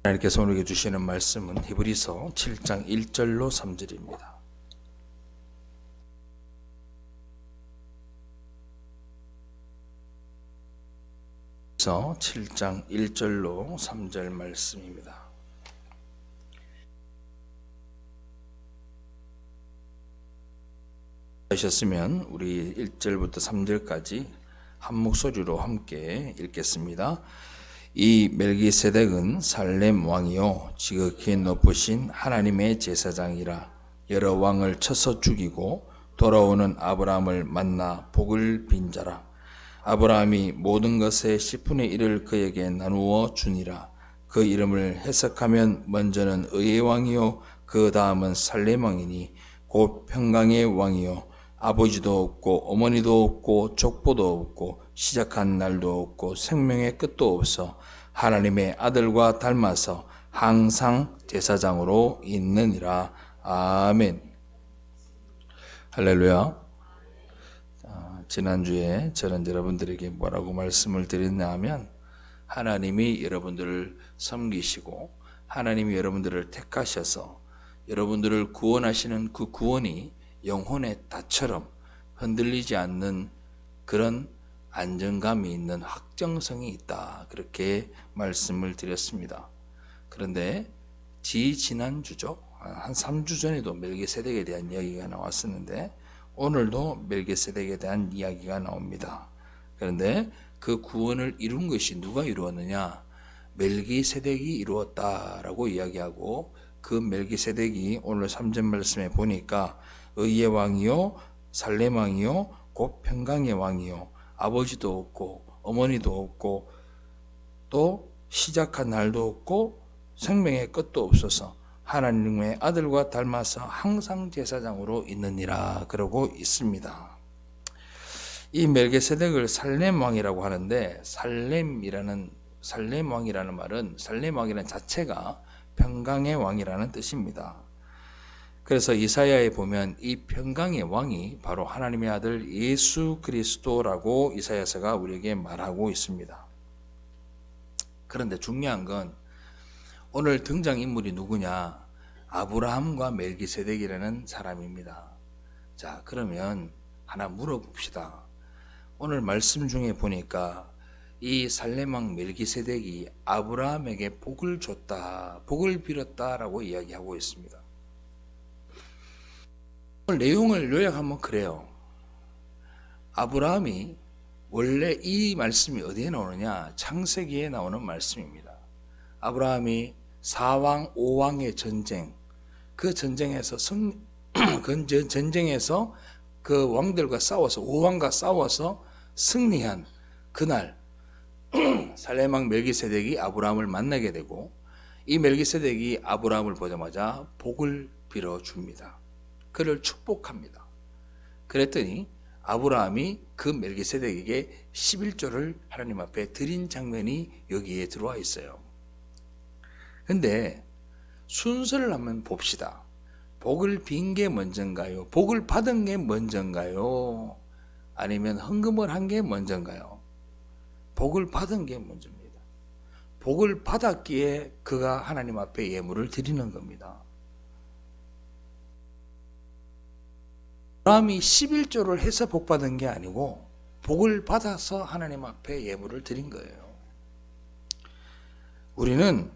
하나님께서 우리에게 주시는 말씀은 히브리서 7장 1절로 3절입니다. 히브리서 7장 1절로 3절 말씀입니다. 하셨으면 우리 1절부터 3절까지 한 목소리로 함께 읽겠습니다. 이 멜기세덱은 살렘 왕이요 지극히 높으신 하나님의 제사장이라. 여러 왕을 쳐서 죽이고 돌아오는 아브라함을 만나 복을 빈 자라. 아브라함이 모든 것의 10분의 1을 그에게 나누어 주니라. 그 이름을 해석하면 먼저는 의의 왕이요 그 다음은 살렘 왕이니 곧 평강의 왕이요 아버지도 없고 어머니도 없고 족보도 없고 시작한 날도 없고 생명의 끝도 없어 하나님의 아들과 닮아서 항상 제사장으로 있느니라. 아멘. 할렐루야. 지난주에 저는 여러분들에게 뭐라고 말씀을 드렸냐 하면 하나님이 여러분들을 섬기시고 하나님이 여러분들을 택하셔서 여러분들을 구원하시는 그 구원이 영혼의 닷처럼 흔들리지 않는 그런 안정감이 있는 확정성이 있다. 그렇게 말씀을 드렸습니다. 그런데 지난주죠. 한 3주 전에도 멜기세덱에 대한 이야기가 나왔었는데 오늘도 멜기세덱에 대한 이야기가 나옵니다. 그런데 그 구원을 이룬 것이 누가 이루었느냐? 멜기세덱이 이루었다라고 이야기하고 그 멜기세덱이 오늘 3절 말씀에 보니까 의의 왕이요 살렘 왕이요 곧 평강의 왕이요 아버지도 없고 어머니도 없고 또 시작한 날도 없고 생명의 끝도 없어서 하나님의 아들과 닮아서 항상 제사장으로 있느니라 그러고 있습니다. 이 멜기세덱을 살렘 왕이라고 하는데 살렘 왕이라는 말은 살렘 왕이라는 자체가 평강의 왕이라는 뜻입니다. 그래서 이사야에 보면 이 평강의 왕이 바로 하나님의 아들 예수 그리스도라고 이사야서가 우리에게 말하고 있습니다. 그런데 중요한 건 오늘 등장인물이 누구냐? 아브라함과 멜기세덱이라는 사람입니다. 자, 그러면 하나 물어봅시다. 오늘 말씀 중에 보니까 이 살렘 왕 멜기세덱이 아브라함에게 복을 줬다, 복을 빌었다라고 이야기하고 있습니다. 오늘 내용을 요약하면 그래요. 아브라함이 원래 이 말씀이 어디에 나오느냐? 창세기에 나오는 말씀입니다. 아브라함이 4왕, 5왕의 전쟁, 그 전쟁에서 전쟁에서 그 왕들과 싸워서 5왕과 싸워서 승리한 그날 살렘 왕 멜기세덱이 아브라함을 만나게 되고 이 멜기세덱이 아브라함을 보자마자 복을 빌어줍니다. 그를 축복합니다. 그랬더니 아브라함이 그 멜기세덱에게 11조를 하나님 앞에 드린 장면이 여기에 들어와 있어요. 근데 순서를 한번 봅시다. 복을 빈 게 먼저인가요? 복을 받은 게 먼저인가요? 아니면 헌금을 한 게 먼저인가요? 복을 받은 게 먼저입니다. 복을 받았기에 그가 하나님 앞에 예물을 드리는 겁니다. 아브라함이 11조를 해서 복 받은 게 아니고 복을 받아서 하나님 앞에 예물을 드린 거예요. 우리는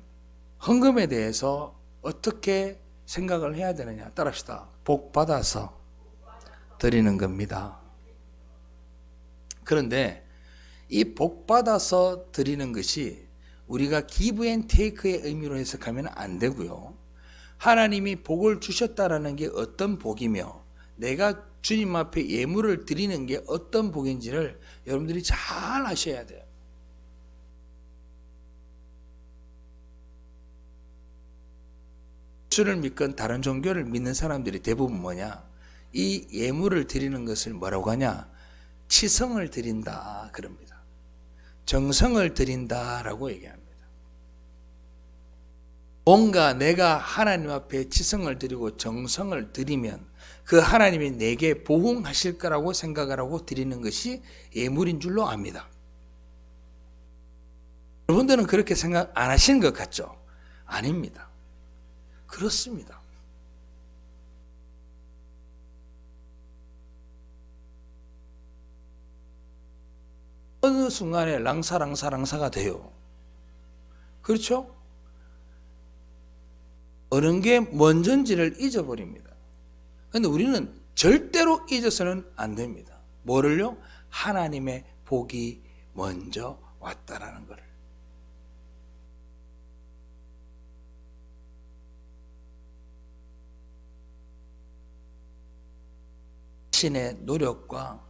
헌금에 대해서 어떻게 생각을 해야 되느냐? 따라합시다. 복 받아서 드리는 겁니다. 그런데 이 복 받아서 드리는 것이 우리가 기브 앤 테이크의 의미로 해석하면 안 되고요. 하나님이 복을 주셨다라는 게 어떤 복이며 내가 주님 앞에 예물을 드리는 게 어떤 복인지를 여러분들이 잘 아셔야 돼요. 예수를 믿건 다른 종교를 믿는 사람들이 대부분 뭐냐? 이 예물을 드리는 것을 뭐라고 하냐? 치성을 드린다 그럽니다. 정성을 드린다라고 얘기합니다. 뭔가 내가 하나님 앞에 치성을 드리고 정성을 드리면 그 하나님이 내게 보응하실 거라고 생각을 하고 드리는 것이 예물인 줄로 압니다. 여러분들은 그렇게 생각 안 하시는 것 같죠? 아닙니다. 그렇습니다. 어느 순간에 랑사가 돼요. 그렇죠? 어느 게 먼저인지를 잊어버립니다. 그런데 우리는 절대로 잊어서는 안 됩니다. 뭐를요? 하나님의 복이 먼저 왔다라는 것을. 자신의 노력과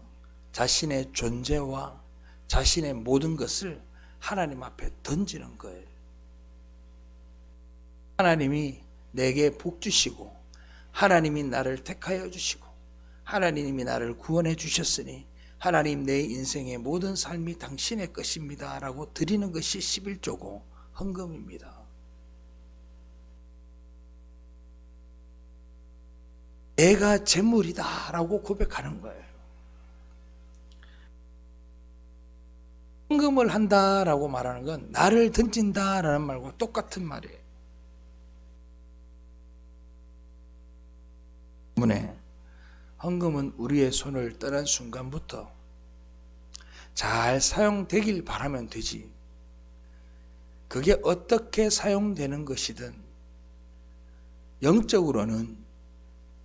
자신의 존재와 자신의 모든 것을 하나님 앞에 던지는 거예요. 하나님이 내게 복 주시고 하나님이 나를 택하여 주시고 하나님이 나를 구원해 주셨으니 하나님 내 인생의 모든 삶이 당신의 것입니다 라고 드리는 것이 11조고 헌금입니다. 내가 재물이다 라고 고백하는 거예요. 헌금을 한다라고 말하는 건 나를 던진다라는 말과 똑같은 말이에요. 때문에 헌금은 우리의 손을 떠난 순간부터 잘 사용되길 바라면 되지, 그게 어떻게 사용되는 것이든 영적으로는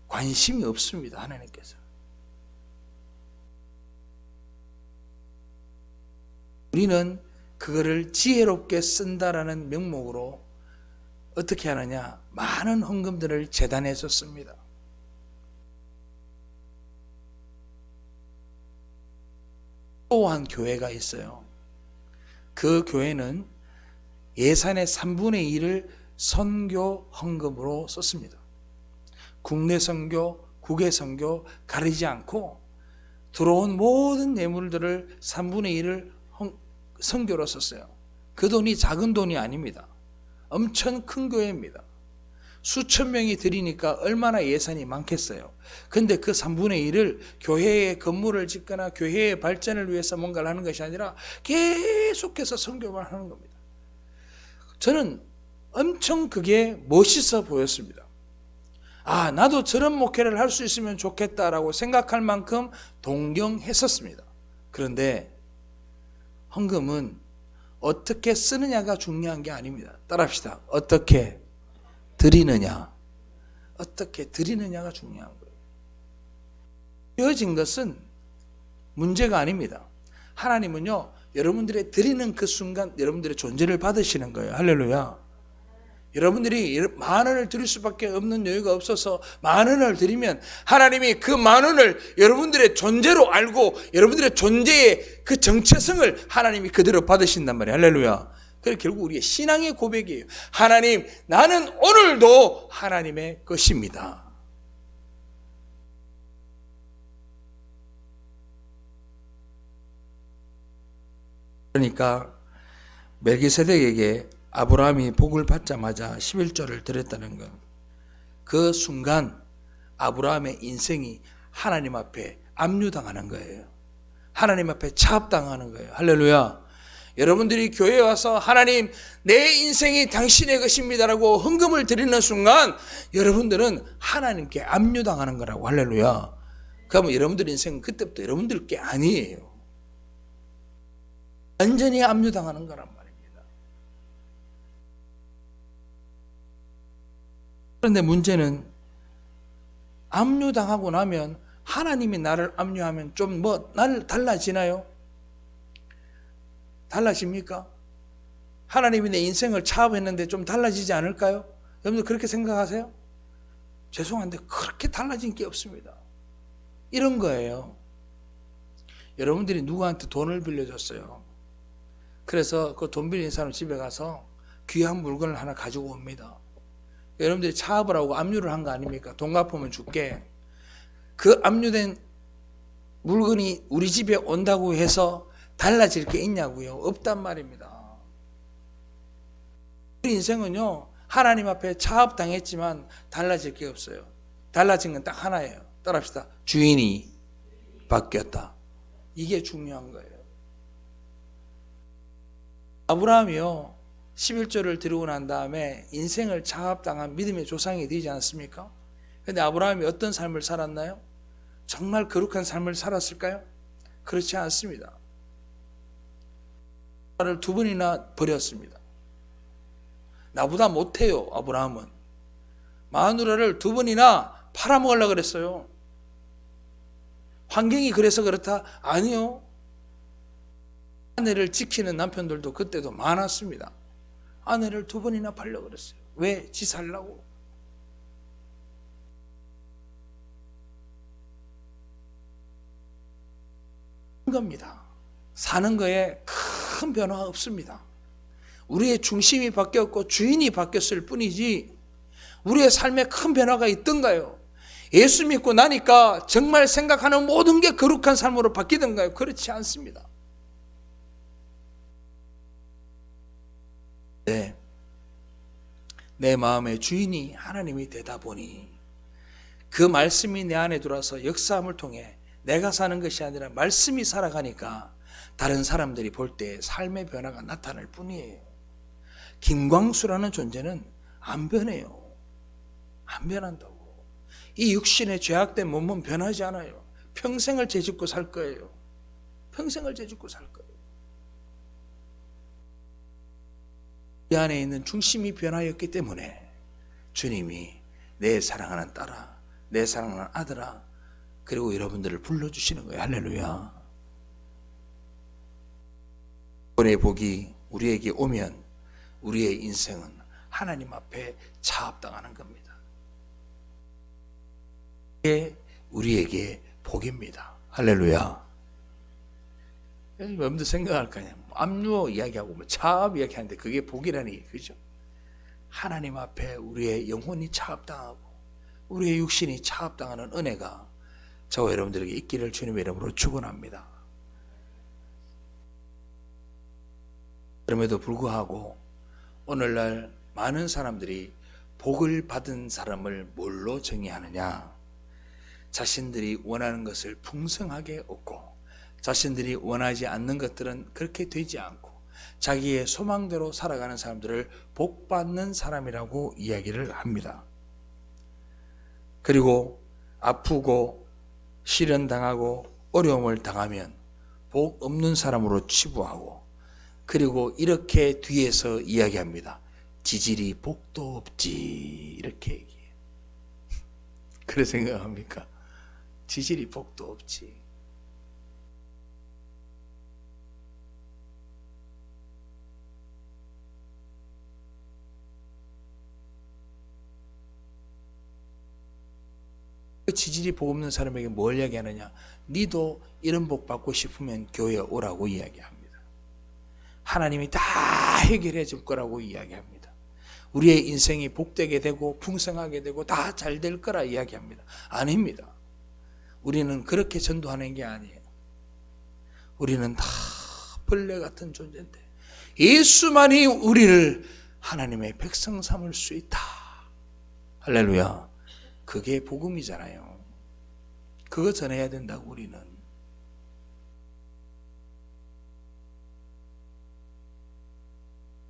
관심이 없습니다. 하나님께서. 우리는 그거를 지혜롭게 쓴다라는 명목으로 어떻게 하느냐, 많은 헌금들을 재단에 줬습니다. 또 한 교회가 있어요. 그 교회는 예산의 3분의 1을 선교 헌금으로 썼습니다. 국내 선교, 국외 선교 가리지 않고 들어온 모든 예물들을 3분의 1을 선교로 썼어요. 그 돈이 작은 돈이 아닙니다. 엄청 큰 교회입니다. 수천 명이 드리니까 얼마나 예산이 많겠어요. 근데 그 3분의 1을 교회의 건물을 짓거나 교회의 발전을 위해서 뭔가를 하는 것이 아니라 계속해서 선교만 하는 겁니다. 저는 엄청 그게 멋있어 보였습니다. 아, 나도 저런 목회를 할 수 있으면 좋겠다라고 생각할 만큼 동경했었습니다. 그런데 헌금은 어떻게 쓰느냐가 중요한 게 아닙니다. 따라합시다. 어떻게 드리느냐, 어떻게 드리느냐가 중요한 거예요. 되어진 것은 문제가 아닙니다. 하나님은요, 여러분들의 드리는 그 순간 여러분들의 존재를 받으시는 거예요. 할렐루야. 여러분들이 만 원을 드릴 수밖에 없는 여유가 없어서 만 원을 드리면 하나님이 그 만 원을 여러분들의 존재로 알고 여러분들의 존재의 그 정체성을 하나님이 그대로 받으신단 말이에요. 할렐루야. 그래서 결국 우리의 신앙의 고백이에요. 하나님, 나는 오늘도 하나님의 것입니다. 그러니까 멜기세덱에게 아브라함이 복을 받자마자 11조를 드렸다는 것, 그 순간 아브라함의 인생이 하나님 앞에 압류당하는 거예요. 하나님 앞에 차압당하는 거예요. 할렐루야. 여러분들이 교회에 와서 하나님, 내 인생이 당신의 것입니다라고 헌금을 드리는 순간 여러분들은 하나님께 압류당하는 거라고. 할렐루야. 그러면 여러분들 인생은 그때부터 여러분들 게 아니에요. 완전히 압류당하는 거란 말입니다. 그런데 문제는 압류당하고 나면 하나님이 나를 압류하면 좀 나를 달라지나요? 달라집니까? 하나님이 내 인생을 차압했는데 좀 달라지지 않을까요? 여러분들 그렇게 생각하세요? 죄송한데 그렇게 달라진 게 없습니다. 이런 거예요. 여러분들이 누구한테 돈을 빌려줬어요. 그래서 그 돈 빌린 사람 집에 가서 귀한 물건을 하나 가지고 옵니다. 여러분들이 차압을 하고 압류를 한 거 아닙니까? 돈 갚으면 줄게. 그 압류된 물건이 우리 집에 온다고 해서 달라질 게 있냐고요? 없단 말입니다. 우리 인생은요, 하나님 앞에 차압당했지만 달라질 게 없어요. 달라진 건 딱 하나예요. 따라합시다. 주인이 바뀌었다. 이게 중요한 거예요. 아브라함이요, 11조를 드리고 난 다음에 인생을 차압당한 믿음의 조상이 되지 않습니까? 그런데 아브라함이 어떤 삶을 살았나요? 정말 거룩한 삶을 살았을까요? 그렇지 않습니다. 나를 두 번이나 버렸습니다. 나보다 못해요, 아브라함은. 마누라를 두 번이나 팔아먹으려고 그랬어요. 환경이 그래서 그렇다? 아니요. 아내를 지키는 남편들도 그때도 많았습니다. 아내를 두 번이나 팔려고 그랬어요. 왜? 지 살라고. 겁니다. 사는 거에 큰 변화가 없습니다. 우리의 중심이 바뀌었고 주인이 바뀌었을 뿐이지 우리의 삶에 큰 변화가 있던가요? 예수 믿고 나니까 정말 생각하는 모든 게 거룩한 삶으로 바뀌던가요? 그렇지 않습니다. 네, 내 마음의 주인이 하나님이 되다 보니 그 말씀이 내 안에 들어와서 역사함을 통해 내가 사는 것이 아니라 말씀이 살아가니까 다른 사람들이 볼 때 삶의 변화가 나타날 뿐이에요. 김광수라는 존재는 안 변해요. 안 변한다고. 이 육신의 죄악된 몸은 변하지 않아요. 평생을 죄짓고 살 거예요. 평생을 죄짓고 살 거예요. 이 안에 있는 중심이 변화였기 때문에 주님이 내 사랑하는 딸아, 내 사랑하는 아들아, 그리고 여러분들을 불러주시는 거예요. 할렐루야. 이번의 복이 우리에게 오면 우리의 인생은 하나님 앞에 차압당하는 겁니다. 이게 우리에게 복입니다. 할렐루야. 여러분들 생각할 거 아니에요. 압류 이야기하고 차압 이야기하는데 그게 복이라니, 그죠? 하나님 앞에 우리의 영혼이 차압당하고 우리의 육신이 차압당하는 은혜가 저와 여러분들에게 있기를 주님의 이름으로 축원합니다. 그럼에도 불구하고 오늘날 많은 사람들이 복을 받은 사람을 뭘로 정의하느냐? 자신들이 원하는 것을 풍성하게 얻고 자신들이 원하지 않는 것들은 그렇게 되지 않고 자기의 소망대로 살아가는 사람들을 복받는 사람이라고 이야기를 합니다. 그리고 아프고 시련당하고 어려움을 당하면 복 없는 사람으로 치부하고, 그리고 이렇게 뒤에서 이야기합니다. 지질이 복도 없지, 이렇게 얘기해요. 그래 생각합니까? 지질이 복도 없지. 지질이 복 없는 사람에게 뭘 이야기하느냐? 니도 이런 복 받고 싶으면 교회에 오라고 이야기합니다. 하나님이 다 해결해 줄 거라고 이야기합니다. 우리의 인생이 복되게 되고 풍성하게 되고 다 잘 될 거라 이야기합니다. 아닙니다. 우리는 그렇게 전도하는 게 아니에요. 우리는 다 벌레 같은 존재인데 예수만이 우리를 하나님의 백성 삼을 수 있다. 할렐루야. 그게 복음이잖아요. 그거 전해야 된다고. 우리는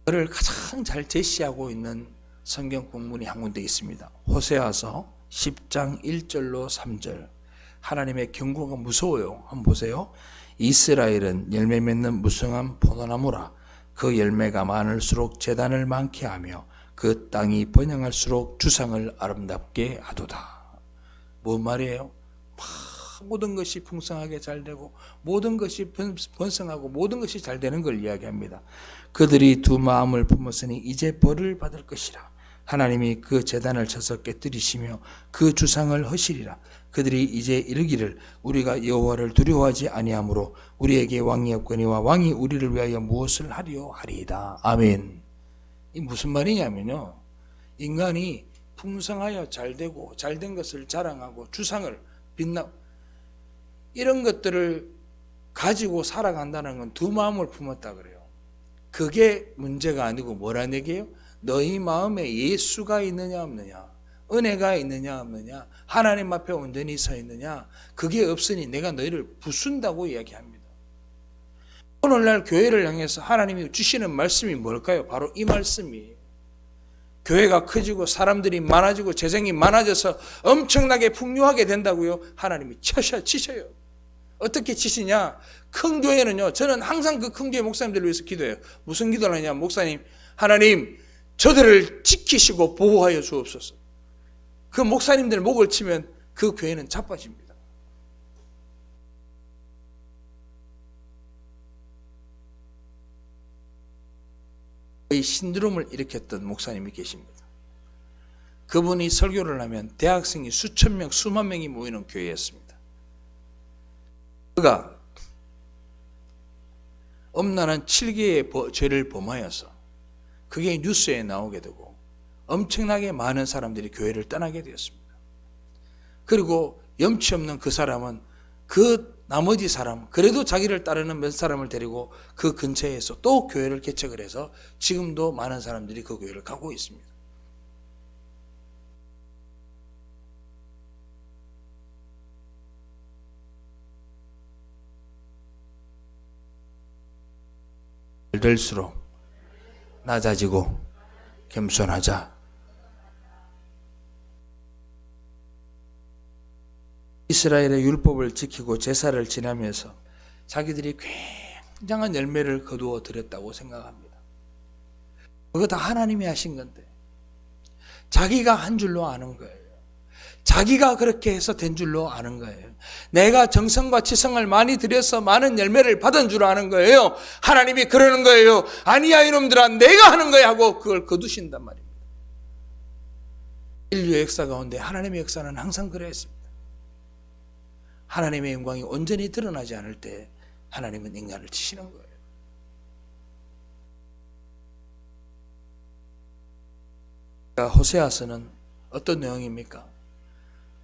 그를 가장 잘 제시하고 있는 성경 본문이 한 군데 있습니다. 호세아서 10장 1절로 3절. 하나님의 경고가 무서워요. 한번 보세요. 이스라엘은 열매 맺는 무성한 포도나무라. 그 열매가 많을수록 재단을 많게 하며 그 땅이 번영할수록 주상을 아름답게 하도다. 뭔 말이에요? 모든 것이 풍성하게 잘 되고 모든 것이 번성하고 모든 것이 잘 되는 걸 이야기합니다. 그들이 두 마음을 품었으니 이제 벌을 받을 것이라. 하나님이 그 제단을 쳐서 깨뜨리시며 그 주상을 허시리라. 그들이 이제 이르기를 우리가 여호와를 두려워하지 아니하므로 우리에게 왕이 없거니와 왕이 우리를 위하여 무엇을 하리요 하리이다. 아멘. 이 무슨 말이냐면요, 인간이 풍성하여 잘되고 잘된 것을 자랑하고 주상을 빛나 이런 것들을 가지고 살아간다는 건 두 마음을 품었다 그래요. 그게 문제가 아니고 뭐라는 얘기예요? 너희 마음에 예수가 있느냐 없느냐, 은혜가 있느냐 없느냐, 하나님 앞에 온전히 서 있느냐, 그게 없으니 내가 너희를 부순다고 이야기합니다. 오늘날 교회를 향해서 하나님이 주시는 말씀이 뭘까요? 바로 이 말씀이에요. 교회가 커지고 사람들이 많아지고 재정이 많아져서 엄청나게 풍요하게 된다고요? 하나님이 치셔요. 어떻게 치시냐? 큰 교회는요, 저는 항상 그 큰 교회 목사님들을 위해서 기도해요. 무슨 기도를 하냐? 목사님, 하나님 저들을 지키시고 보호하여 주옵소서. 그 목사님들 목을 치면 그 교회는 자빠집니다. 이 신드롬을 일으켰던 목사님이 계십니다. 그분이 설교를 하면 대학생이 수천 명, 수만 명이 모이는 교회였습니다. 그가 엄란한 7개의 죄를 범하여서 그게 뉴스에 나오게 되고 엄청나게 많은 사람들이 교회를 떠나게 되었습니다. 그리고 염치 없는 그 사람은 그 나머지 사람, 그래도 자기를 따르는 몇 사람을 데리고 그 근처에서 또 교회를 개척을 해서 지금도 많은 사람들이 그 교회를 가고 있습니다. 될수록 낮아지고 겸손하자. 이스라엘의 율법을 지키고 제사를 지나면서 자기들이 굉장한 열매를 거두어 드렸다고 생각합니다. 그거 다 하나님이 하신 건데 자기가 한 줄로 아는 거예요. 자기가 그렇게 해서 된 줄로 아는 거예요. 내가 정성과 지성을 많이 들여서 많은 열매를 받은 줄 아는 거예요. 하나님이 그러는 거예요. 아니야 이놈들아, 내가 하는 거야 하고 그걸 거두신단 말입니다. 인류의 역사 가운데 하나님의 역사는 항상 그랬습니다. 하나님의 영광이 온전히 드러나지 않을 때 하나님은 인간을 치시는 거예요. 호세아서는 어떤 내용입니까?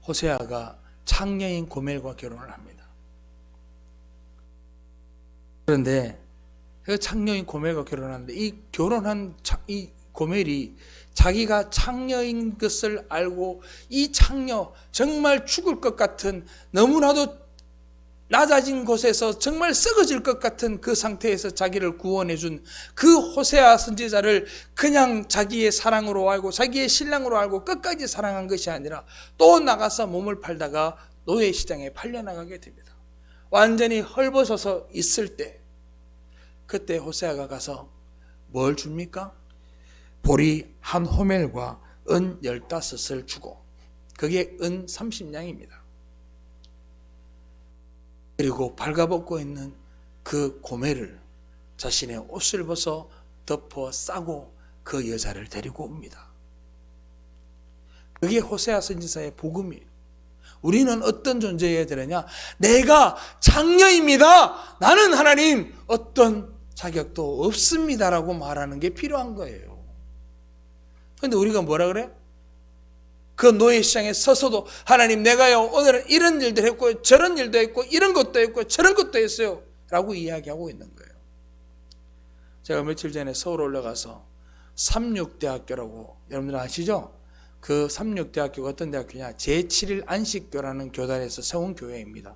호세아가 창녀인 고멜과 결혼을 합니다. 그런데 그 창녀인 고멜과 결혼하는데 이 결혼한 이 고멜이 자기가 창녀인 것을 알고 이 창녀 정말 죽을 것 같은 너무나도 낮아진 곳에서 정말 썩어질 것 같은 그 상태에서 자기를 구원해 준 그 호세아 선지자를 그냥 자기의 사랑으로 알고 자기의 신랑으로 알고 끝까지 사랑한 것이 아니라 또 나가서 몸을 팔다가 노예시장에 팔려나가게 됩니다. 완전히 헐벗어서 있을 때 그때 호세아가 가서 뭘 줍니까? 보리 한 호멜과 은 15을 주고 그게 은 30냥입니다. 그리고 발가벗고 있는 그 고멜을 자신의 옷을 벗어 덮어 싸고 그 여자를 데리고 옵니다. 그게 호세아 선지자의 복음이에요. 우리는 어떤 존재여야 되느냐? 내가 장녀입니다. 나는 하나님 어떤 자격도 없습니다라고 말하는 게 필요한 거예요. 그런데 우리가 뭐라 그래? 그 노예시장에 서서도 하나님 내가요 오늘은 이런 일도 했고 저런 일도 했고 이런 것도 했고 저런 것도 했어요 라고 이야기하고 있는 거예요. 제가 며칠 전에 서울 올라가서 삼육대학교라고 여러분들 아시죠? 그 삼육대학교가 어떤 대학교냐? 제7일 안식교라는 교단에서 세운 교회입니다.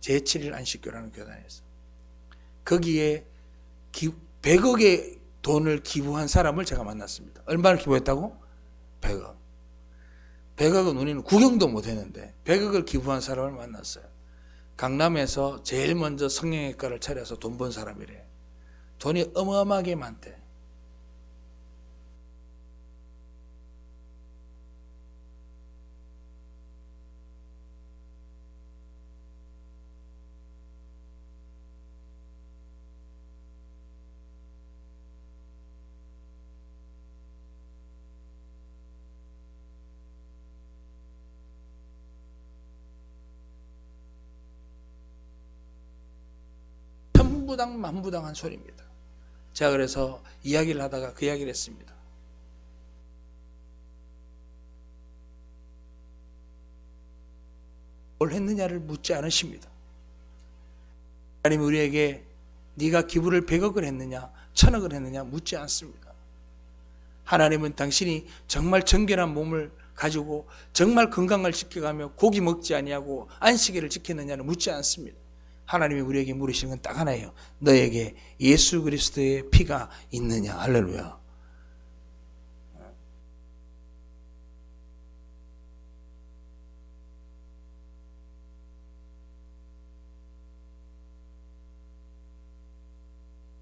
제7일 안식교라는 교단에서 거기에 100억의 돈을 기부한 사람을 제가 만났습니다. 얼마를 기부했다고? 100억. 100억은 우리는 구경도 못했는데 100억을 기부한 사람을 만났어요. 강남에서 제일 먼저 성형외과를 차려서 돈 번 사람이래. 돈이 어마어마하게 많대. 천부당 만부당한 소리입니다. 제가 그래서 이야기를 하다가 그 이야기를 했습니다. 뭘 했느냐를 묻지 않으십니다. 하나님 우리에게 네가 기부를 100억을 했느냐 1000억을 했느냐 묻지 않습니다. 하나님은 당신이 정말 정결한 몸을 가지고 정말 건강을 지켜가며 고기 먹지 아니하고 안식일을 지켰느냐를 묻지 않습니다. 하나님이 우리에게 물으시는 건 딱 하나예요. 너에게 예수 그리스도의 피가 있느냐. 할렐루야.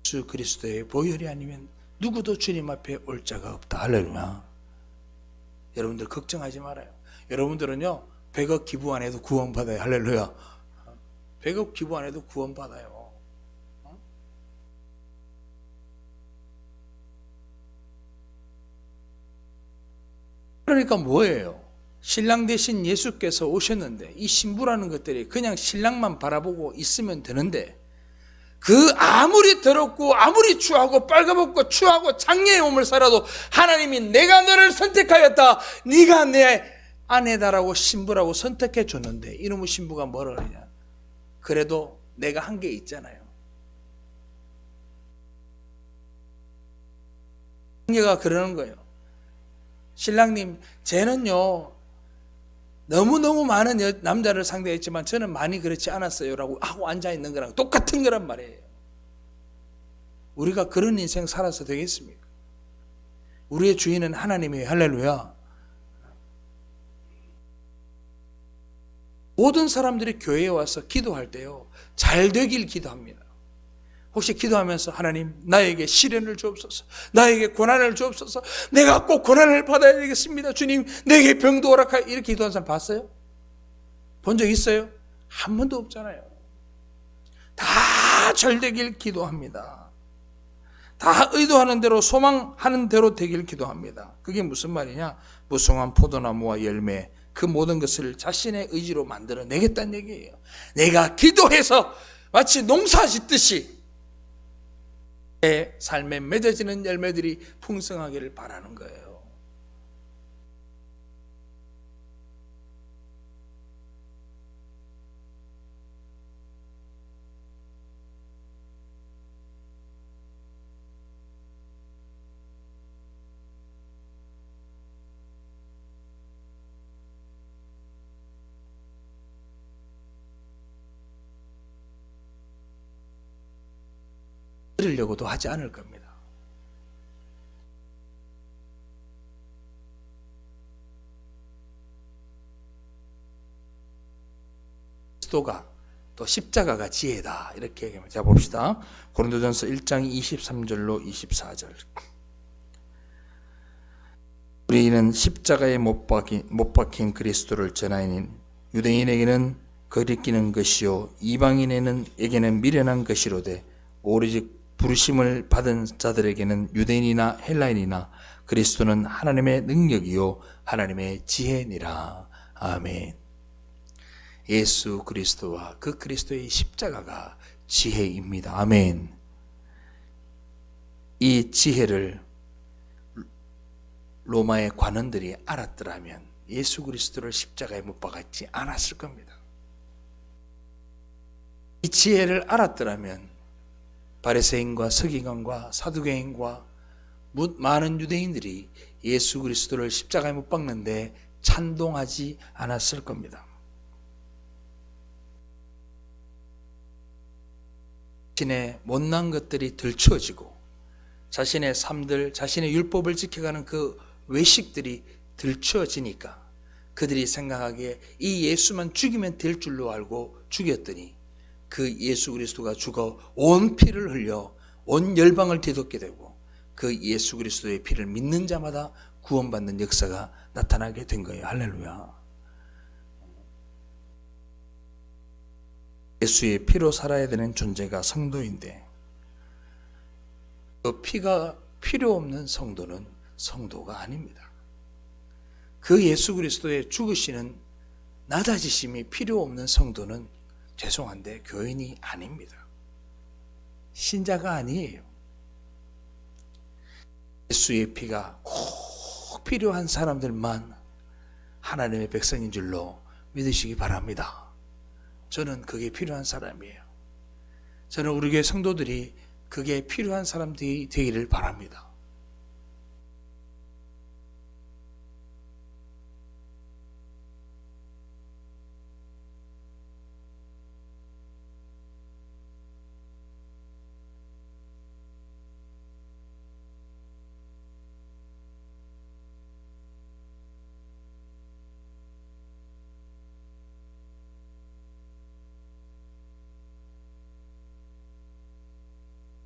예수 그리스도의 보혈이 아니면 누구도 주님 앞에 올 자가 없다. 할렐루야. 여러분들 걱정하지 말아요. 여러분들은요 100억 기부 안 해도 구원받아요. 할렐루야. 100억 기부 안 해도 구원받아요. 그러니까 뭐예요? 신랑 대신 예수께서 오셨는데 이 신부라는 것들이 그냥 신랑만 바라보고 있으면 되는데 그 아무리 더럽고 아무리 추하고 빨가벗고 추하고 장녀의 몸을 살아도 하나님이 내가 너를 선택하였다. 네가 내 아내다라고 신부라고 선택해 줬는데 이놈의 신부가 뭐라 그러냐. 그래도 내가 한 게 있잖아요. 장녀가 그러는 거예요. 신랑님, 쟤는요 너무너무 많은 남자를 상대했지만 저는 많이 그렇지 않았어요 라고 하고 앉아있는 거랑 똑같은 거란 말이에요. 우리가 그런 인생 살아서 되겠습니까? 우리의 주인은 하나님이에요. 할렐루야. 모든 사람들이 교회에 와서 기도할 때요 잘 되길 기도합니다. 혹시 기도하면서 하나님 나에게 시련을 주옵소서, 나에게 고난을 주옵소서, 내가 꼭 고난을 받아야 되겠습니다. 주님 내게 병도 허락하여, 이렇게 기도하는 사람 봤어요? 본 적 있어요? 한 번도 없잖아요. 다 잘 되길 기도합니다. 다 의도하는 대로 소망하는 대로 되길 기도합니다. 그게 무슨 말이냐? 무성한 포도나무와 열매 그 모든 것을 자신의 의지로 만들어내겠다는 얘기예요. 내가 기도해서 마치 농사 짓듯이 내 삶에 맺어지는 열매들이 풍성하기를 바라는 거예요. 들으려고도 하지 않을 겁니다. 그리스도가 또 십자가가 지혜다 이렇게 얘기합니다. 자 봅시다. 고린도전서 1장 23절로 24절. 우리는 십자가에 못 박힌 그리스도를 전하니 유대인에게는 거리끼는 것이요 이방인에게는 미련한 것이로되 오로지 부르심을 받은 자들에게는 유대인이나 헬라인이나 그리스도는 하나님의 능력이요 하나님의 지혜니라. 아멘. 예수 그리스도와 그 그리스도의 십자가가 지혜입니다. 아멘. 이 지혜를 로마의 관원들이 알았더라면 예수 그리스도를 십자가에 못 박았지 않았을 겁니다. 이 지혜를 알았더라면 바리새인과 서기관과 사두개인과 많은 유대인들이 예수 그리스도를 십자가에 못 박는데 찬동하지 않았을 겁니다. 자신의 못난 것들이 들추어지고 자신의 삶들, 자신의 율법을 지켜가는 그 외식들이 들추어지니까 그들이 생각하기에 이 예수만 죽이면 될 줄로 알고 죽였더니 그 예수 그리스도가 죽어 온 피를 흘려 온 열방을 뒤덮게 되고 그 예수 그리스도의 피를 믿는 자마다 구원받는 역사가 나타나게 된 거예요. 할렐루야. 예수의 피로 살아야 되는 존재가 성도인데 그 피가 필요 없는 성도는 성도가 아닙니다. 그 예수 그리스도의 죽으시는 낮아지심이 필요 없는 성도는 죄송한데 교인이 아닙니다. 신자가 아니에요. 예수의 피가 꼭 필요한 사람들만 하나님의 백성인 줄로 믿으시기 바랍니다. 저는 그게 필요한 사람이에요. 저는 우리 교회 성도들이 그게 필요한 사람들이 되기를 바랍니다.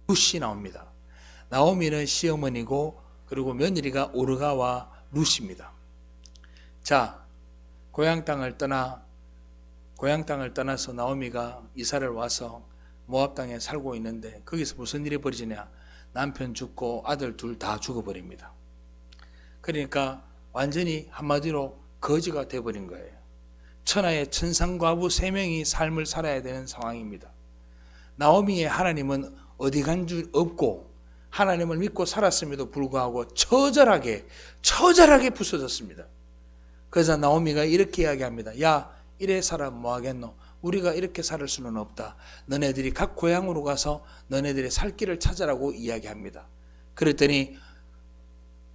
룻이 나옵니다. 나오미는 시어머니고 그리고 며느리가 오르가와 룻입니다. 자, 고향 땅을 떠나서 나오미가 이사를 와서 모압 땅에 살고 있는데 거기서 무슨 일이 벌어지냐? 남편 죽고 아들 둘 다 죽어버립니다. 그러니까 완전히 한마디로 거지가 돼버린 거예요. 천하의 천상과부 3명이 삶을 살아야 되는 상황입니다. 나오미의 하나님은 어디 간 줄 없고 하나님을 믿고 살았음에도 불구하고 처절하게 부서졌습니다. 그래서 나오미가 이렇게 이야기합니다. 야, 이래 살아 뭐하겠노? 우리가 이렇게 살 수는 없다. 너네들이 각 고향으로 가서 너네들의 살 길을 찾아라고 이야기합니다. 그랬더니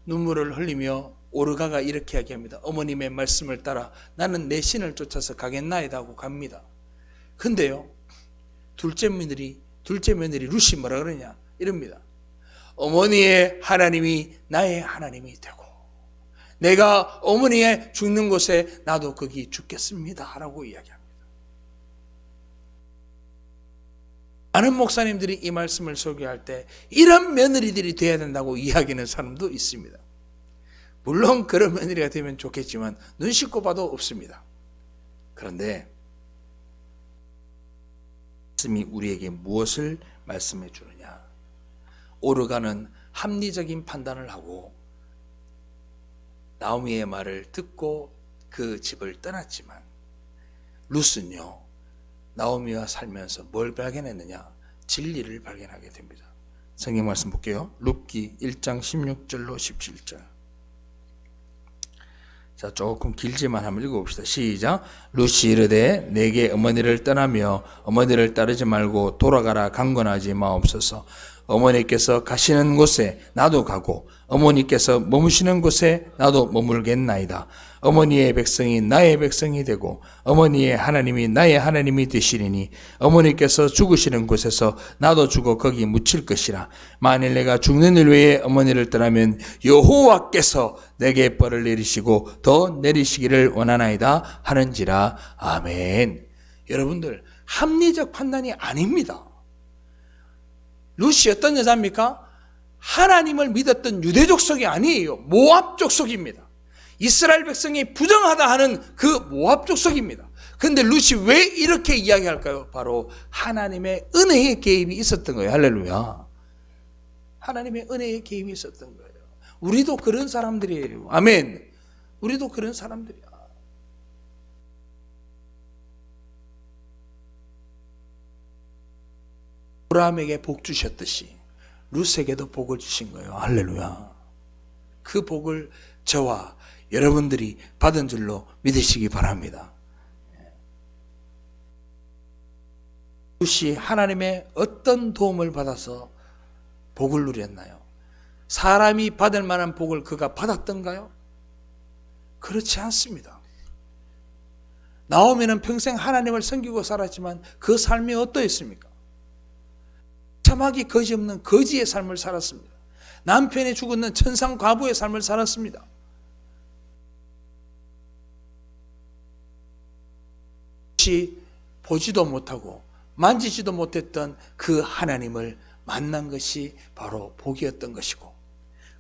눈물을 흘리며 오르가가 이렇게 이야기합니다. 어머님의 말씀을 따라 나는 내 신을 쫓아서 가겠나이다 하고 갑니다. 근데요, 둘째 며느리 룻이 뭐라 그러냐? 이럽니다. 어머니의 하나님이 나의 하나님이 되고 내가 어머니의 죽는 곳에 나도 거기 죽겠습니다 라고 이야기합니다. 많은 목사님들이 이 말씀을 소개할 때 이런 며느리들이 돼야 된다고 이야기하는 사람도 있습니다. 물론 그런 며느리가 되면 좋겠지만 눈 씻고 봐도 없습니다. 그런데 말씀이 우리에게 무엇을 말씀해 주느냐? 오르가는 합리적인 판단을 하고 나오미의 말을 듣고 그 집을 떠났지만 룻은요, 나오미와 살면서 뭘 발견했느냐? 진리를 발견하게 됩니다. 성경 말씀 볼게요. 룻기 1장 16절로 17절. 자, 조금 길지만 한번 읽어봅시다. 시작. 룻이 이르되 내게 어머니를 떠나며 어머니를 따르지 말고 돌아가라 강권하지 마옵소서. 어머니께서 가시는 곳에 나도 가고 어머니께서 머무시는 곳에 나도 머물겠나이다. 어머니의 백성이 나의 백성이 되고 어머니의 하나님이 나의 하나님이 되시리니 어머니께서 죽으시는 곳에서 나도 죽어 거기 묻힐 것이라. 만일 내가 죽는 일 외에 어머니를 떠나면 여호와께서 내게 벌을 내리시고 더 내리시기를 원하나이다 하는지라. 아멘. 여러분들, 합리적 판단이 아닙니다. 룻이 어떤 여자입니까? 하나님을 믿었던 유대 족속이 아니에요. 모압 족속입니다. 이스라엘 백성이 부정하다 하는 그 모압 족속입니다. 그런데 룻이 왜 이렇게 이야기할까요? 바로 하나님의 은혜의 개입이 있었던 거예요. 할렐루야. 하나님의 은혜의 개입이 있었던 거예요. 우리도 그런 사람들이에요. 아멘. 우리도 그런 사람들이야. 아브라함에게 복 주셨듯이 룻에게도 복을 주신 거예요. 할렐루야. 그 복을 저와 여러분들이 받은 줄로 믿으시기 바랍니다. 룻이 하나님의 어떤 도움을 받아서 복을 누렸나요? 사람이 받을 만한 복을 그가 받았던가요? 그렇지 않습니다. 나오미는 평생 하나님을 섬기고 살았지만 그 삶이 어떠했습니까? 참하기 거지없는 거지의 삶을 살았습니다. 남편이 죽었는 천상 과부의 삶을 살았습니다. 보지도 못하고 만지지도 못했던 그 하나님을 만난 것이 바로 복이었던 것이고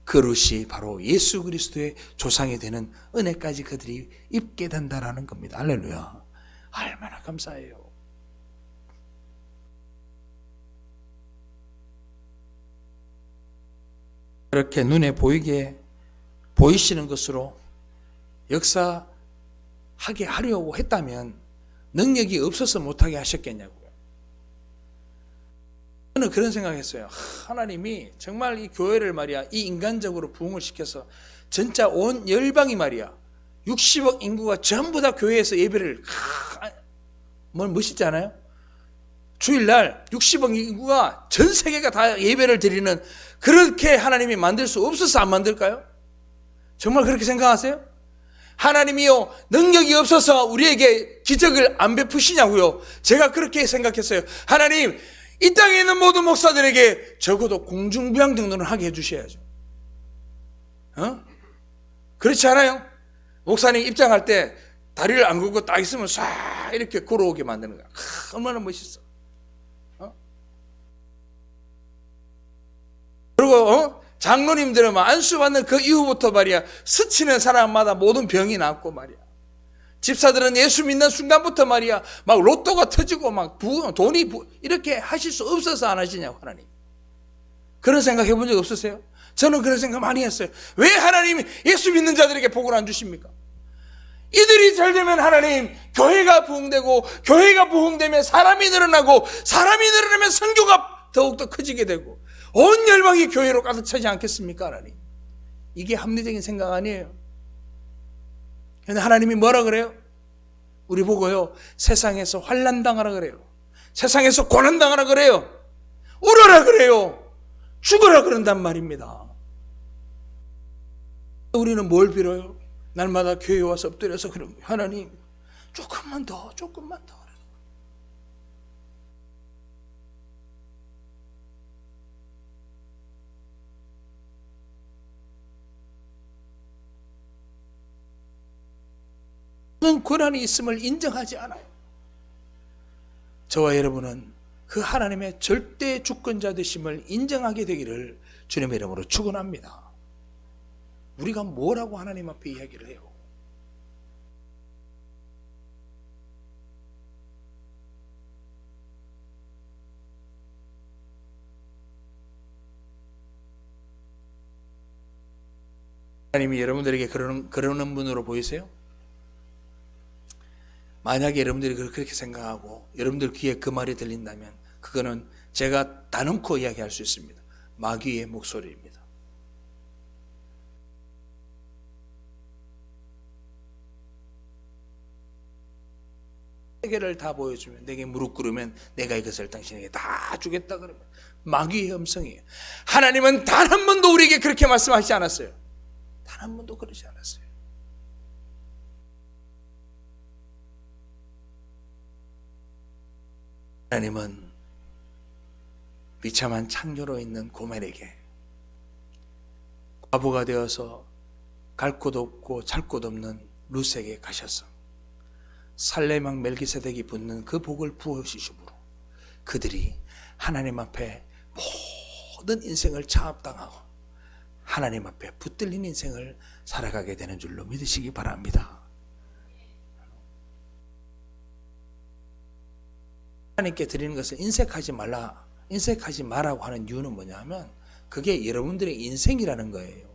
그 룻이 바로 예수 그리스도의 조상이 되는 은혜까지 그들이 입게 된다라는 겁니다. 할렐루야. 얼마나 감사해요. 그렇게 눈에 보이시는 것으로 역사하게 하려고 했다면 능력이 없어서 못하게 하셨겠냐고요. 저는 그런 생각했어요. 하나님이 정말 이 교회를 말이야, 이 인간적으로 부흥을 시켜서 진짜 온 열방이 말이야, 60억 인구가 전부 다 교회에서 예배를, 멋있지 않아요? 주일날 60억 인구가 전 세계가 다 예배를 드리는, 그렇게 하나님이 만들 수 없어서 안 만들까요? 정말 그렇게 생각하세요? 하나님이요, 능력이 없어서 우리에게 기적을 안 베푸시냐고요? 제가 그렇게 생각했어요. 하나님, 이 땅에 있는 모든 목사들에게 적어도 공중부양 정도는 하게 해주셔야죠. 그렇지 않아요? 목사님 입장할 때 다리를 안 걷고 딱 있으면 싹 이렇게 걸어오게 만드는 거야. 얼마나 멋있어. 장로님들은 안수받는 그 이후부터 말이야, 스치는 사람마다 모든 병이 낫고 말이야. 집사들은 예수 믿는 순간부터 말이야, 막 로또가 터지고 막 돈이 이렇게 하실 수 없어서 안 하시냐고, 하나님. 그런 생각 해본 적 없으세요? 저는 그런 생각 많이 했어요. 왜 하나님이 예수 믿는 자들에게 복을 안 주십니까? 이들이 잘 되면 하나님, 교회가 부흥되고, 교회가 부흥되면 사람이 늘어나고, 사람이 늘어나면 선교가 더욱더 커지게 되고, 온 열방이 교회로 가득 차지 않겠습니까, 하나님? 이게 합리적인 생각 아니에요. 그런데 하나님이 뭐라 그래요? 우리 보고요, 세상에서 환난 당하라 그래요. 세상에서 고난 당하라 그래요. 울어라 그래요. 죽어라 그런단 말입니다. 우리는 뭘 빌어요? 날마다 교회에 와서 엎드려서 그런 거예요. 하나님, 조금만 더. 그런 권한이 있음을 인정하지 않아요. 저와 여러분은 그 하나님의 절대 주권자 되심을 인정하게 되기를 주님의 이름으로 축원합니다. 우리가 뭐라고 하나님 앞에 이야기를 해요? 하나님이 여러분들에게 그러는 분으로 보이세요? 만약에 여러분들이 그렇게 생각하고 여러분들 귀에 그 말이 들린다면 그거는 제가 단언코 이야기할 수 있습니다. 마귀의 목소리입니다. 세계를 다 보여주면, 내게 무릎 꿇으면 내가 이것을 당신에게 다 주겠다 그러면 마귀의 음성이에요. 하나님은 단 한 번도 우리에게 그렇게 말씀하시지 않았어요. 단 한 번도 그러지 않았어요. 하나님은 비참한 창녀로 있는 고멜에게 과부가 되어서 갈 곳 없고 잘 곳 없는 룻에게 가셔서 살렘 왕 멜기세덱이 붙는 그 복을 부어주심으로 그들이 하나님 앞에 모든 인생을 차압당하고 하나님 앞에 붙들린 인생을 살아가게 되는 줄로 믿으시기 바랍니다. 하나님께 드리는 것을 인색하지 마라고 하는 이유는 뭐냐면 그게 여러분들의 인생이라는 거예요.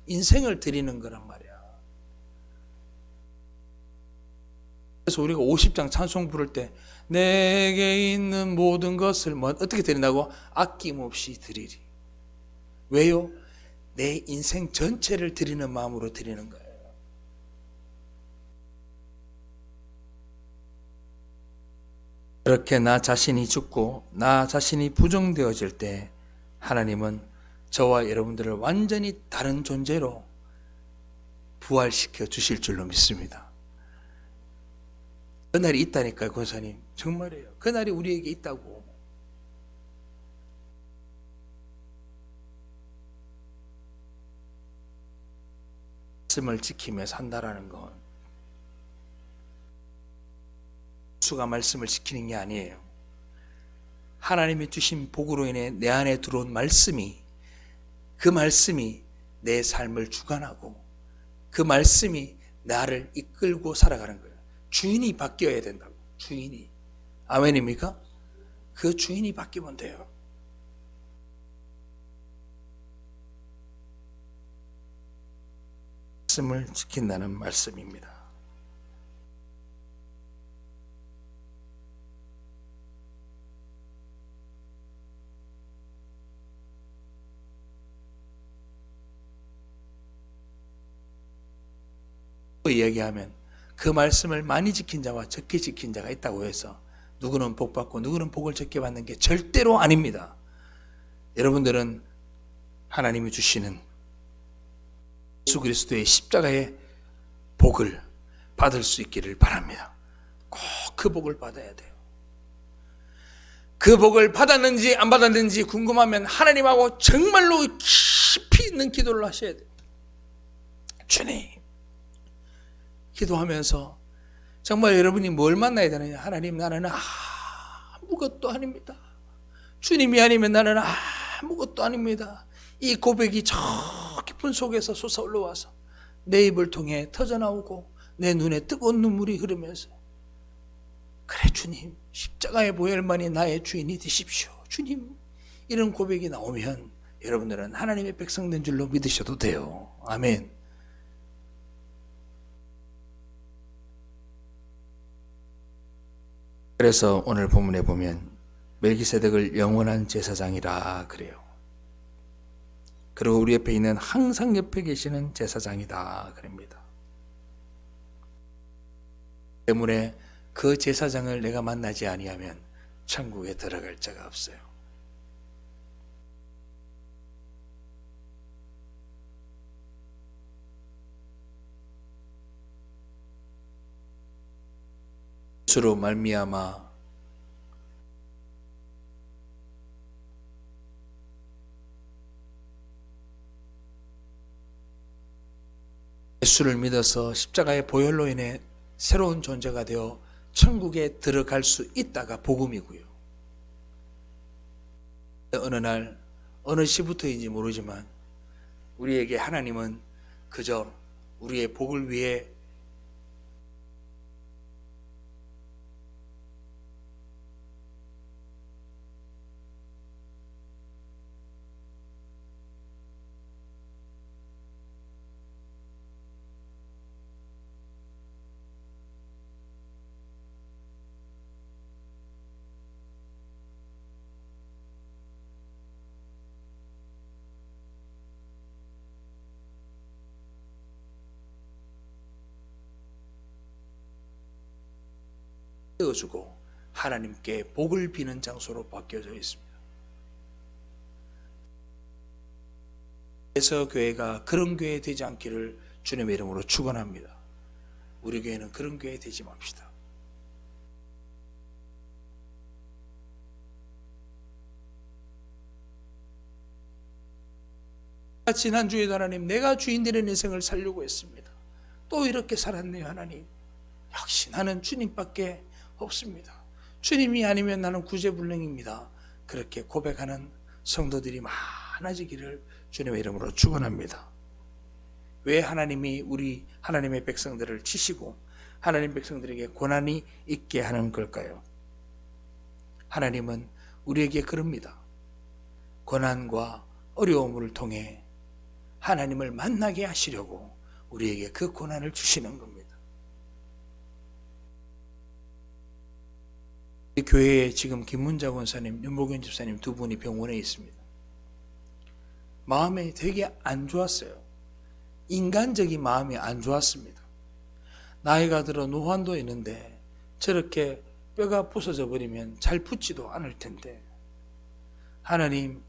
인생을 드리는 거란 말이야. 그래서 우리가 50장 찬송 부를 때 내게 있는 모든 것을 어떻게 드린다고? 아낌없이 드리리. 왜요? 내 인생 전체를 드리는 마음으로 드리는 거예요. 그렇게 나 자신이 죽고 나 자신이 부정되어질 때 하나님은 저와 여러분들을 완전히 다른 존재로 부활시켜 주실 줄로 믿습니다. 그날이 있다니까요, 권사님. 정말이에요. 그날이 우리에게 있다고. 말씀을 지키며 산다라는 건 수가 말씀을 지키는 게 아니에요. 하나님이 주신 복으로 인해 내 안에 들어온 말씀이, 그 말씀이 내 삶을 주관하고 그 말씀이 나를 이끌고 살아가는 거예요. 주인이 바뀌어야 된다고. 주인이. 아멘입니까? 그 주인이 바뀌면 돼요. 말씀을 지킨다는 말씀입니다. 이야기하면 그 말씀을 많이 지킨 자와 적게 지킨 자가 있다고 해서 누구는 복 받고 누구는 복을 적게 받는 게 절대로 아닙니다. 여러분들은 하나님이 주시는 예수 그리스도의 십자가의 복을 받을 수 있기를 바랍니다. 꼭 그 복을 받아야 돼요. 그 복을 받았는지 안 받았는지 궁금하면 하나님하고 정말로 깊이 있는 기도를 하셔야 돼요. 주님, 기도하면서 정말 여러분이 뭘 만나야 되느냐. 하나님, 나는 아무것도 아닙니다. 주님이 아니면 나는 아무것도 아닙니다. 이 고백이 저 깊은 속에서 솟아올라와서 내 입을 통해 터져나오고 내 눈에 뜨거운 눈물이 흐르면서 그래 주님, 십자가의 보혈만이 나의 주인이 되십시오 주님, 이런 고백이 나오면 여러분들은 하나님의 백성 된 줄로 믿으셔도 돼요. 아멘. 그래서 오늘 본문에 보면 멜기세덱을 영원한 제사장이라 그래요. 그리고 우리 옆에 있는 항상 옆에 계시는 제사장이다 그럽니다. 때문에 그 제사장을 내가 만나지 아니하면 천국에 들어갈 자가 없어요. 예수로 말미암아 예수를 믿어서 십자가의 보혈로 인해 새로운 존재가 되어 천국에 들어갈 수 있다가 복음이고요. 어느 날 어느 시부터인지 모르지만 우리에게 하나님은 그저 우리의 복을 위해 떼어주고 하나님께 복을 비는 장소로 바뀌어져 있습니다. 그래서 교회가 그런 교회 되지 않기를 주님의 이름으로 축원합니다. 우리 교회는 그런 교회 되지 맙시다. 지난주에도 하나님, 내가 주인 되는 인생을 살려고 했습니다. 또 이렇게 살았네요. 하나님, 역시 나는 주님밖에 없습니다. 주님이 아니면 나는 구제불능입니다. 그렇게 고백하는 성도들이 많아지기를 주님의 이름으로 축원합니다. 왜 하나님이 우리 하나님의 백성들을 치시고 하나님 백성들에게 고난이 있게 하는 걸까요? 하나님은 우리에게 그럽니다. 고난과 어려움을 통해 하나님을 만나게 하시려고 우리에게 그 고난을 주시는 겁니다. 이 교회에 지금 김문자 권사님, 윤복현 집사님 두 분이 병원에 있습니다. 마음이 되게 안 좋았어요. 인간적인 마음이 안 좋았습니다. 나이가 들어 노환도 있는데 저렇게 뼈가 부서져 버리면 잘 붙지도 않을 텐데 하나님,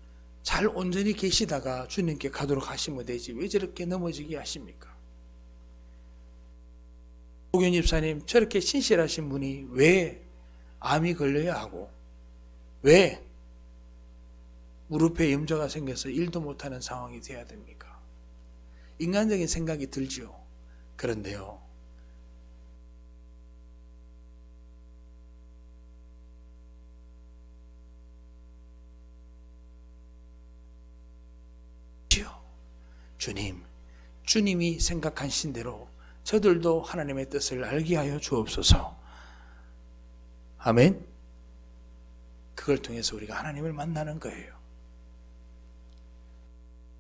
잘 온전히 계시다가 주님께 가도록 하시면 되지 왜 저렇게 넘어지게 하십니까? 복현 집사님, 저렇게 신실하신 분이 왜 암이 걸려야 하고 왜 무릎에 염좌가 생겨서 일도 못하는 상황이 돼야 됩니까? 인간적인 생각이 들지요. 그런데요, 주님, 주님이 생각하신 대로 저들도 하나님의 뜻을 알게 하여 주옵소서. 아멘. 그걸 통해서 우리가 하나님을 만나는 거예요.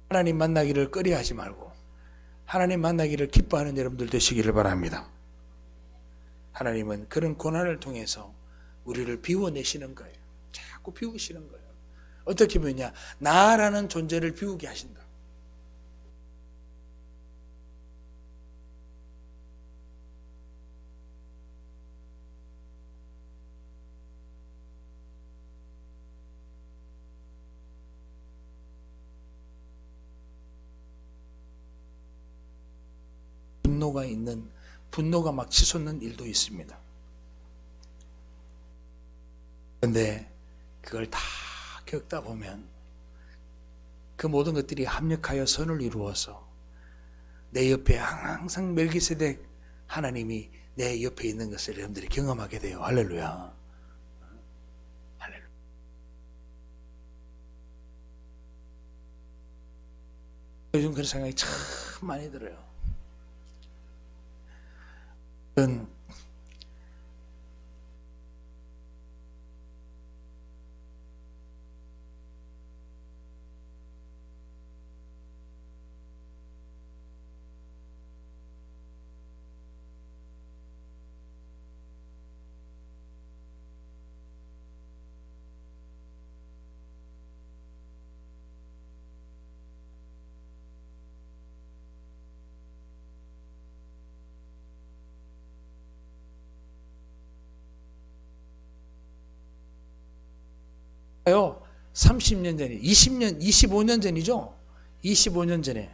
하나님 만나기를 꺼려하지 말고 하나님 만나기를 기뻐하는 여러분들 되시기를 바랍니다. 하나님은 그런 고난을 통해서 우리를 비워내시는 거예요. 자꾸 비우시는 거예요. 어떻게 보느냐, 나라는 존재를 비우게 하신다. 분노가 막 치솟는 일도 있습니다. 그런데 그걸 다 겪다 보면 그 모든 것들이 합력하여 선을 이루어서 내 옆에 항상 멜기세덱 하나님이 내 옆에 있는 것을 여러분들이 경험하게 돼요. 할렐루야. 할렐루야. 요즘 그런 생각이 참 많이 들어요. 저는 요 30년 전에 20년 25년 전이죠. 25년 전에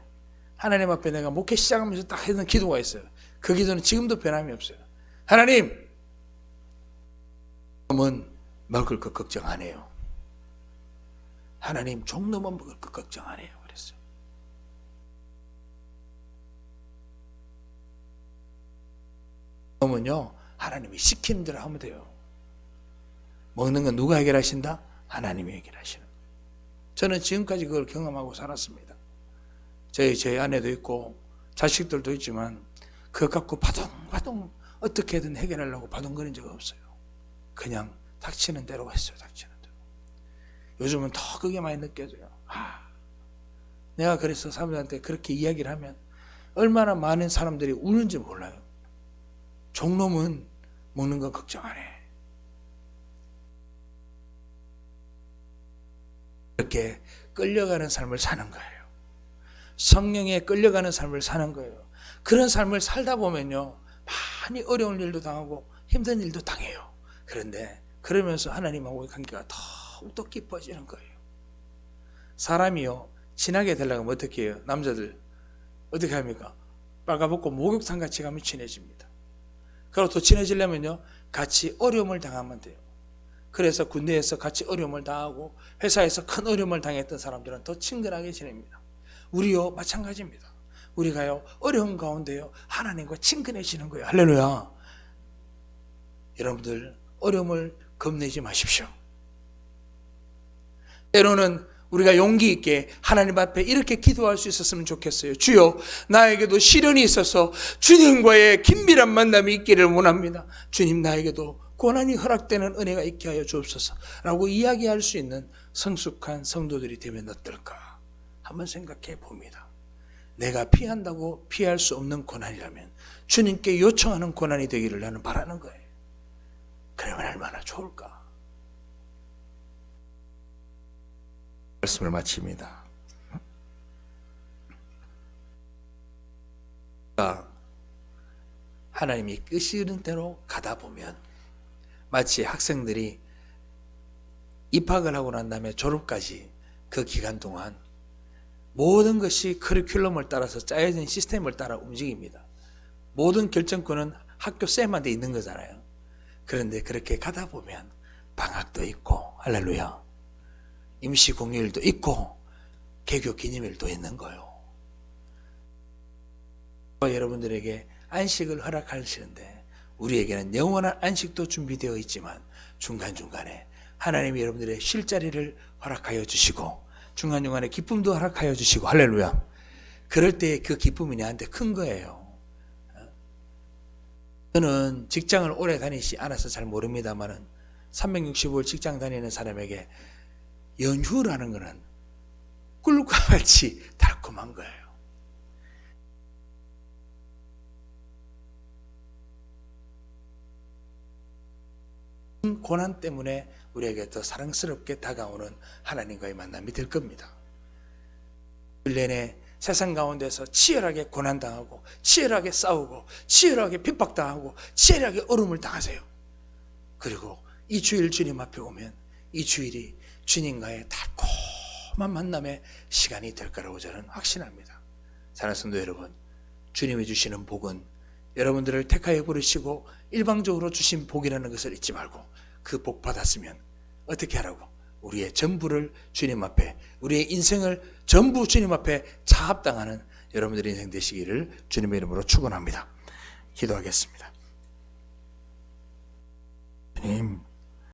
하나님 앞에 내가 목회 시작하면서 딱 했던 기도가 있어요. 그 기도는 지금도 변함이 없어요. 하나님, 종놈은 먹을 것 걱정 안 해요. 하나님, 종놈은 먹을 것 걱정 안 해요. 그랬어요. 종놈은요, 하나님이 시키는 대로 하면 돼요. 먹는 건 누가 해결하신다? 하나님이 해결하시는. 저는 지금까지 그걸 경험하고 살았습니다. 저희 아내도 있고 자식들도 있지만 그것 갖고 바둥바둥 어떻게든 해결하려고 바둥거린 적 없어요. 그냥 닥치는 대로 했어요. 닥치는 대로. 요즘은 더 그게 많이 느껴져요. 내가 그래서 사람들한테 그렇게 이야기를 하면 얼마나 많은 사람들이 우는지 몰라요. 종놈은 먹는 거 걱정 안 해. 이렇게 끌려가는 삶을 사는 거예요. 성령에 끌려가는 삶을 사는 거예요. 그런 삶을 살다 보면요, 많이 어려운 일도 당하고 힘든 일도 당해요. 그런데 그러면서 하나님하고의 관계가 더욱더 깊어지는 거예요. 사람이요, 친하게 되려면 어떻게 해요? 남자들 어떻게 합니까? 빨가벗고 목욕탕 같이 가면 친해집니다. 그리고 더 친해지려면요, 같이 어려움을 당하면 돼요. 그래서 군대에서 같이 어려움을 당하고 회사에서 큰 어려움을 당했던 사람들은 더 친근하게 지냅니다. 우리요, 마찬가지입니다. 우리가요, 어려운 가운데요, 하나님과 친근해지는 거예요. 할렐루야. 여러분들 어려움을 겁내지 마십시오. 때로는 우리가 용기 있게 하나님 앞에 이렇게 기도할 수 있었으면 좋겠어요. 주여, 나에게도 시련이 있어서 주님과의 긴밀한 만남이 있기를 원합니다. 주님, 나에게도 고난이 허락되는 은혜가 있게 하여 주옵소서 라고 이야기할 수 있는 성숙한 성도들이 되면 어떨까 한번 생각해 봅니다. 내가 피한다고 피할 수 없는 고난이라면 주님께 요청하는 고난이 되기를 나는 바라는 거예요. 그러면 얼마나 좋을까. 말씀을 마칩니다. 하나님이 끄시는 대로 가다 보면 마치 학생들이 입학을 하고 난 다음에 졸업까지 그 기간 동안 모든 것이 커리큘럼을 따라서 짜여진 시스템을 따라 움직입니다. 모든 결정권은 학교 쌤한테 있는 거잖아요. 그런데 그렇게 가다 보면 방학도 있고, 할렐루야, 임시 공휴일도 있고 개교 기념일도 있는 거예요. 여러분들에게 안식을 허락하시는데 우리에게는 영원한 안식도 준비되어 있지만 중간중간에 하나님이 여러분들의 쉴 자리를 허락하여 주시고 중간중간에 기쁨도 허락하여 주시고, 할렐루야. 그럴 때 그 기쁨이 내한테 큰 거예요. 저는 직장을 오래 다니지 않아서 잘 모릅니다만은 365일 직장 다니는 사람에게 연휴라는 것은 꿀과 같이 달콤한 거예요. 고난 때문에 우리에게 더 사랑스럽게 다가오는 하나님과의 만남이 될 겁니다. 1년에 세상 가운데서 치열하게 고난당하고 치열하게 싸우고 치열하게 핍박당하고 치열하게 어려움을 당하세요. 그리고 이 주일 주님 앞에 오면 이 주일이 주님과의 달콤한 만남의 시간이 될 거라고 저는 확신합니다. 사랑하는 성도 여러분, 주님이 주시는 복은 여러분들을 택하여 부르시고 일방적으로 주신 복이라는 것을 잊지 말고 그 복 받았으면 어떻게 하라고? 우리의 전부를 주님 앞에, 우리의 인생을 전부 주님 앞에 차합당하는 여러분들의 인생 되시기를 주님의 이름으로 축원합니다. 기도하겠습니다.